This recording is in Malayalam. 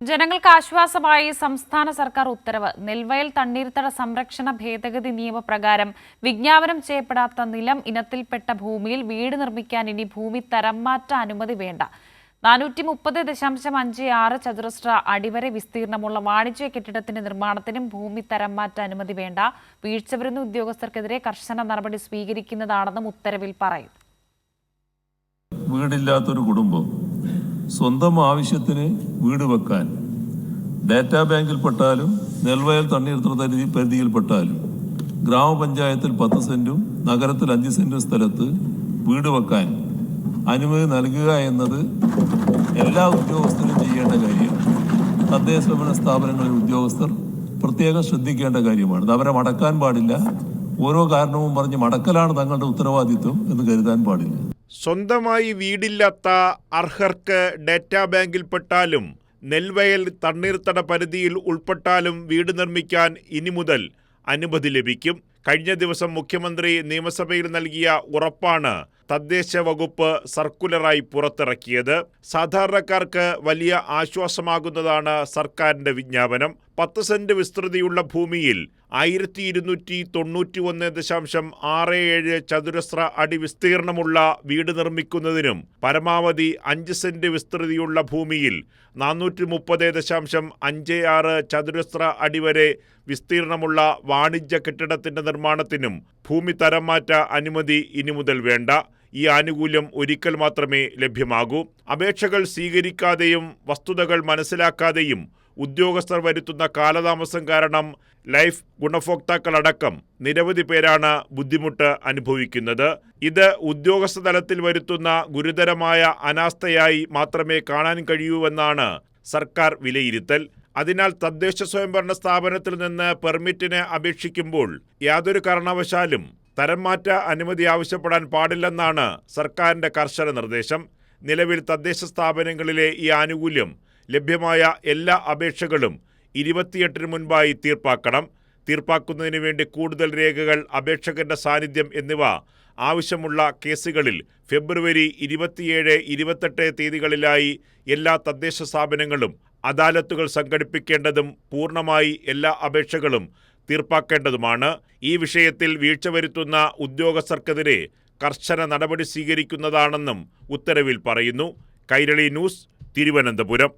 ജനങ്ങൾക്ക് ആശ്വാസമായി സംസ്ഥാന സർക്കാർ ഉത്തരവ്. നെൽവയൽ തണ്ണീർത്തട സംരക്ഷണ ഭേദഗതി നിയമപ്രകാരം വിജ്ഞാപനം ചെയ്യപ്പെടാത്ത നിലം ഇനത്തിൽപ്പെട്ട ഭൂമിയിൽ വീട് നിർമ്മിക്കാൻ ഇനി ഭൂമി തരംമാറ്റ അനുമതി വേണ്ട. 430.56 ചതുരശ്ര അടി വരെ വിസ്തീർണമുള്ള വാണിജ്യ കെട്ടിടത്തിന്റെ നിർമ്മാണത്തിനും ഭൂമി തരംമാറ്റ അനുമതി വേണ്ട. വീഴ്ച വരുന്ന ഉദ്യോഗസ്ഥർക്കെതിരെ കർശന നടപടി സ്വീകരിക്കുന്നതാണെന്നും ഉത്തരവിൽ പറയുന്നു. വീടില്ലാത്തൊരു കുടുംബം സ്വന്തം ആവശ്യത്തിന് വീട് വെക്കാൻ ഡാറ്റാ ബാങ്കിൽപ്പെട്ടാലും നെൽവയൽ തണ്ണീർത്തട പരിധിയിൽപ്പെട്ടാലും ഗ്രാമപഞ്ചായത്തിൽ 10 സെന്റും നഗരത്തിൽ 5 സെന്റും സ്ഥലത്ത് വീട് വെക്കാൻ അനുമതി നൽകുക എന്നത് എല്ലാ ഉദ്യോഗസ്ഥരും ചെയ്യേണ്ട കാര്യം. തദ്ദേശ ഭരണ സ്ഥാപനങ്ങളിലെ ഉദ്യോഗസ്ഥർ പ്രത്യേകം ശ്രദ്ധിക്കേണ്ട കാര്യമാണ്. ഇത് അവരെ മടക്കാൻ പാടില്ല. ഓരോ കാരണവും പറഞ്ഞ് മടക്കലാണ് തങ്ങളുടെ ഉത്തരവാദിത്വം എന്ന് കരുതാൻ പാടില്ല. സ്വന്തമായി വീടില്ലാത്ത അർഹർക്ക് ഡാറ്റാ ബാങ്കിൽപ്പെട്ടാലും നെൽവയൽ തണ്ണീർത്തട പരിധിയിൽ ഉൾപ്പെട്ടാലും വീട് നിർമ്മിക്കാൻ ഇനി മുതൽ അനുമതി ലഭിക്കും. കഴിഞ്ഞ ദിവസം മുഖ്യമന്ത്രി നിയമസഭയിൽ നൽകിയ ഉറപ്പാണ് തദ്ദേശ വകുപ്പ് സർക്കുലറായി പുറത്തിറക്കിയത്. സാധാരണക്കാർക്ക് വലിയ ആശ്വാസമാകുന്നതാണ് സർക്കാരിന്റെ വിജ്ഞാപനം. 10 സെന്റ് വിസ്തൃതിയുള്ള ഭൂമിയിൽ 1291.67 ചതുരശ്ര അടി വിസ്തീർണമുള്ള വീട് നിർമ്മിക്കുന്നതിനും പരമാവധി 5 സെന്റ് വിസ്തൃതിയുള്ള ഭൂമിയിൽ 430.56 ചതുരശ്ര അടി വരെ വിസ്തീർണമുള്ള വാണിജ്യ കെട്ടിടത്തിന്റെ നിർമ്മാണത്തിനും ഭൂമി തരംമാറ്റ അനുമതി ഇനി മുതൽ വേണ്ട. ഈ ആനുകൂല്യം ഒരിക്കൽ മാത്രമേ ലഭ്യമാകൂ. അപേക്ഷകൾ സ്വീകരിക്കാതെയും വസ്തുതകൾ മനസ്സിലാക്കാതെയും ഉദ്യോഗസ്ഥർ വരുത്തുന്ന കാലതാമസം കാരണം ലൈഫ് ഗുണഭോക്താക്കളടക്കം നിരവധി പേരാണ് ബുദ്ധിമുട്ട് അനുഭവിക്കുന്നത്. ഇത് ഉദ്യോഗസ്ഥ തലത്തിൽ വരുത്തുന്ന ഗുരുതരമായ അനാസ്ഥയായി മാത്രമേ കാണാൻ കഴിയൂവെന്നാണ് സർക്കാർ വിലയിരുത്തൽ. അതിനാൽ തദ്ദേശ സ്വയംഭരണ സ്ഥാപനത്തിൽ നിന്ന് പെർമിറ്റിന് അപേക്ഷിക്കുമ്പോൾ യാതൊരു കാരണവശാലും തരംമാറ്റ അനുമതി ആവശ്യപ്പെടാൻ പാടില്ലെന്നാണ് സർക്കാരിന്റെ കർശന നിർദ്ദേശം. നിലവിൽ തദ്ദേശ സ്ഥാപനങ്ങളിലെ ഈ ആനുകൂല്യം ലഭ്യമായ എല്ലാ അപേക്ഷകളും 28-ന് മുൻപായി തീർപ്പാക്കണം. തീർപ്പാക്കുന്നതിന് വേണ്ടി കൂടുതൽ രേഖകൾ, അപേക്ഷകന്റെ സാന്നിധ്യം എന്നിവ ആവശ്യമുള്ള കേസുകളിൽ ഫെബ്രുവരി 27, 28 തീയതികളിലായി എല്ലാ തദ്ദേശ സ്ഥാപനങ്ങളും അദാലത്തുകൾ സംഘടിപ്പിക്കേണ്ടതും പൂർണ്ണമായി എല്ലാ അപേക്ഷകളും തീർപ്പാക്കേണ്ടതുമാണ്. ഈ വിഷയത്തിൽ വീഴ്ച വരുത്തുന്ന ഉദ്യോഗസ്ഥർക്കെതിരെ കർശന നടപടി സ്വീകരിക്കുന്നതാണെന്നും ഉത്തരവിൽ പറയുന്നു. കൈരളി ന്യൂസ്, തിരുവനന്തപുരം.